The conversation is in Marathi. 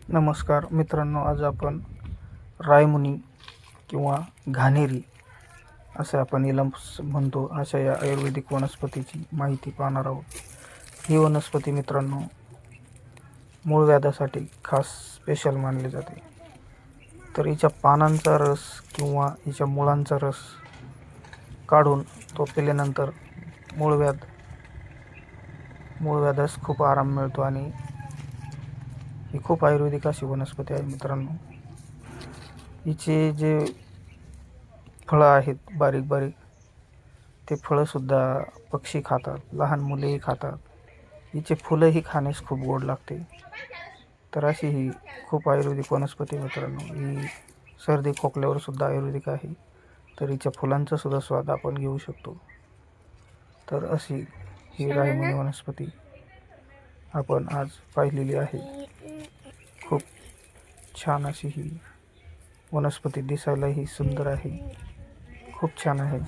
नमस्कार मित्रांनो, आज आपण रायमुनी किंवा घाणेरी असे आपण याला म्हणतो, अशा या आयुर्वेदिक वनस्पतीची माहिती पाहणार आहोत. ही वनस्पती मित्रांनो मूळव्याधासाठी खास स्पेशल मानली जाते. तर हिच्या पानांचा रस किंवा हिच्या मुळांचा रस काढून तो पिल्यानंतर मूळव्याधास खूप आराम मिळतो आणि ही खूप आयुर्वेदिक अशी वनस्पती आहे मित्रांनो. हिचे जे फळं आहेत बारीक बारीक, ते फळंसुद्धा पक्षी खातात, लहान मुलेही खातात. हिचे फुलंही खाण्यास खूप गोड लागते. तर अशी ही खूप आयुर्वेदिक वनस्पती मित्रांनो. ही सर्दी खोकल्यावर सुद्धा आयुर्वेदिक आहे. तर हिच्या फुलांचा सुद्धा स्वाद आपण घेऊ शकतो. तर अशी ही रायमुनी वनस्पती आपण आज पाहिलेली आहे. खूप छान अशी ही वनस्पती, दिसायलाही सुंदर आहे, खूप छान आहे.